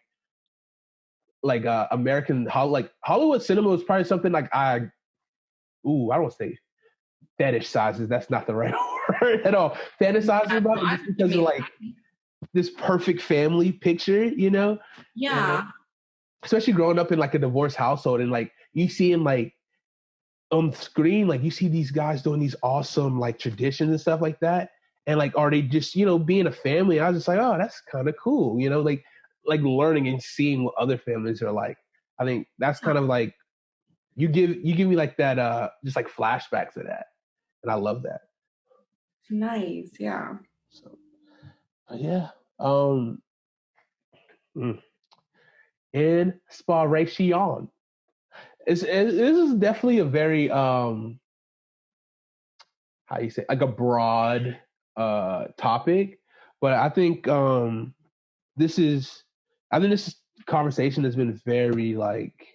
American like Hollywood cinema was probably something like I don't want to say fetish sizes. That's not the right word at all. Fantasizing about it just because of like this perfect family picture, you know? Yeah. Especially growing up in like a divorced household and like you seeing like on screen, like you see these guys doing these awesome like traditions and stuff like that. And like, are they just, you know, being a family? I was just like, oh, that's kind of cool, you know, like learning and seeing what other families are like. I think that's kind of like you give me like that just like flashbacks of that. And I love that. Nice, yeah. So yeah. Inspiration. This is definitely a very how you say like a broad topic, but I think this conversation has been very like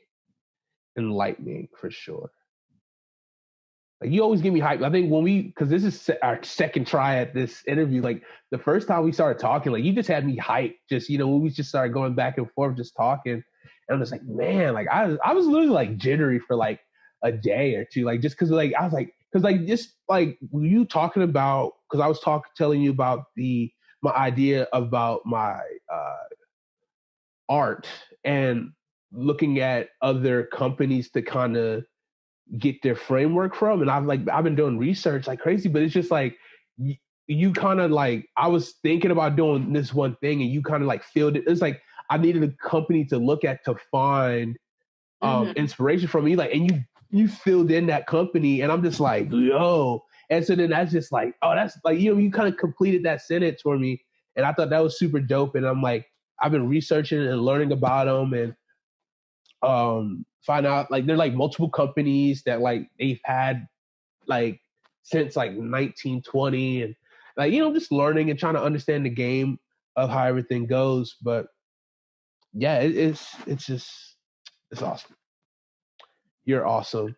enlightening for sure. Like you always give me hype. I think because this is our second try at this interview. Like the first time we started talking, like you just had me hype. Just you know, when we just started going back and forth, just talking, and I'm just like, man, like I was literally like jittery for like a day or two, like just because like I was like, because like just like you talking about, because I was telling you about my idea about my art and looking at other companies to kind of get their framework from. And I've been doing research like crazy, but it's just like you kind of like I was thinking about doing this one thing and you kind of like filled it. It's like I needed a company to look at to find inspiration from me. Like and you filled in that company and I'm just like, yo. And so then that's just like, oh, that's like, you know, you kind of completed that sentence for me. And I thought that was super dope. And I'm like, I've been researching and learning about them and find out like they're like multiple companies that like they've had like since like 1920 and like you know just learning and trying to understand the game of how everything goes. But yeah, it's just it's awesome. You're awesome.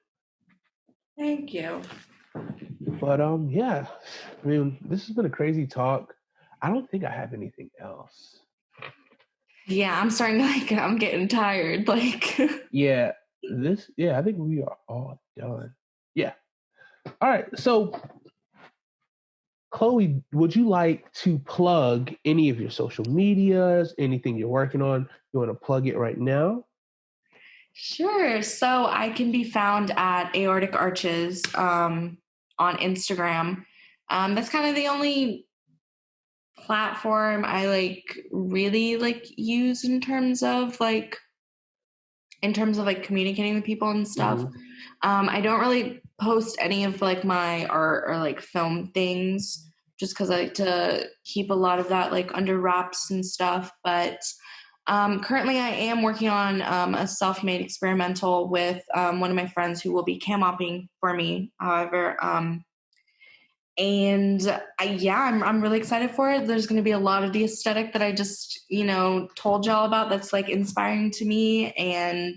Thank you. But yeah, I mean this has been a crazy talk. I don't think I have anything else. Yeah, I'm starting to like I'm getting tired. Like yeah, I think we are all done. Yeah. All right. So Chloe, would you like to plug any of your social medias, anything you're working on? You want to plug it right now? Sure. So I can be found at Aortic Arches on Instagram. That's kind of the only platform I like really like use in terms of like communicating with people and stuff. I don't really post any of like my art or like film things just because I like to keep a lot of that like under wraps and stuff. But currently I am working on a self-made experimental with one of my friends who will be cam mopping for me. However, and I'm really excited for it. There's going to be a lot of the aesthetic that I just, you know, told y'all about that's like inspiring to me. And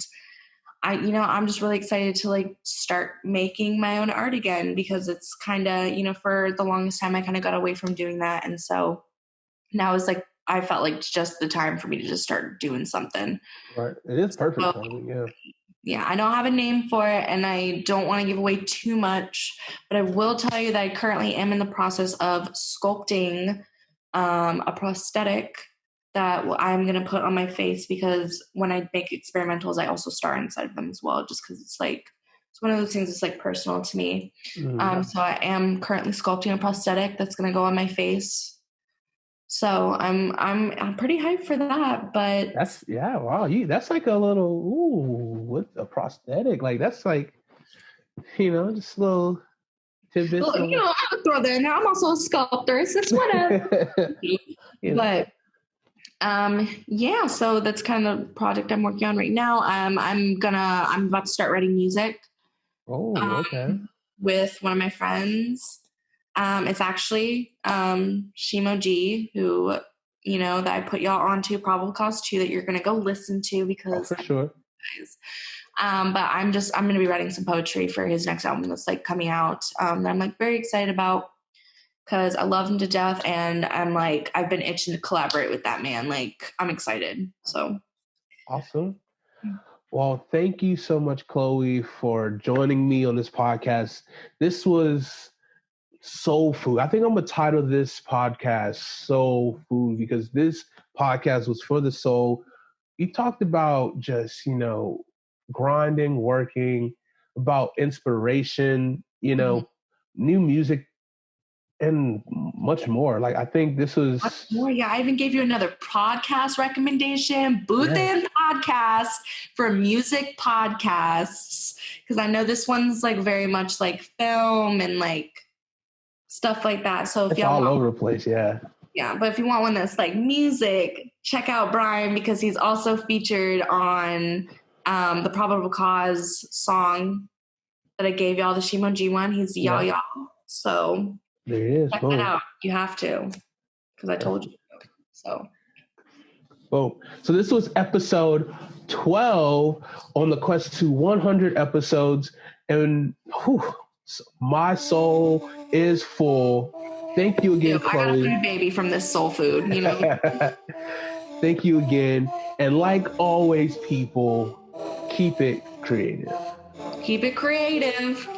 I'm just really excited to like start making my own art again because it's kind of, you know, for the longest time I kind of got away from doing that. And so now it's like, I felt like just the time for me to just start doing something. Right. It is perfect timing, yeah. Yeah, I don't have a name for it, and I don't want to give away too much, but I will tell you that I currently am in the process of sculpting a prosthetic that I'm going to put on my face, because when I make experimentals, I also star inside of them as well, just because it's one of those things that's like personal to me. So I am currently sculpting a prosthetic that's going to go on my face. So I'm pretty hyped for that, but wow. That's like a little with a prosthetic. Like that's like, just a little tidbits. Well, I'll throw that in there. I'm also a sculptor, so it's whatever. But yeah, so that's kind of the project I'm working on right now. I'm about to start writing music. Oh, okay. With one of my friends. It's actually Shimo G, who that I put y'all onto Probable Cause 2 that you're gonna go listen to, because for sure. But I'm gonna be writing some poetry for his next album that's like coming out. That I'm like very excited about, because I love him to death, and I'm like, I've been itching to collaborate with that man. Like, I'm excited. So awesome. Well, thank you so much, Chloe, for joining me on this podcast. This was Soul Food. I think I'm going to title this podcast Soul Food, because this podcast was for the soul. You talked about just, grinding, working, about inspiration, new music, and much more. Like, I think this was much more. Yeah, I even gave you another podcast recommendation, Booth In Podcast, for music podcasts, because I know this one's like very much like film and like stuff like that. So if it's y'all all over the place, yeah. But if you want one that's like music, check out Brian, because he's also featured on the Probable Cause song that I gave y'all, the Shimo G one. He's y'all. So there it is. Check that out. You have to, because I told you. So. Boom. So this was episode 12 on the quest to 100 episodes, and my soul is full. Thank you again, Chloe. I got a food baby from this soul food, Thank you again. And like always, people, keep it creative. Keep it creative.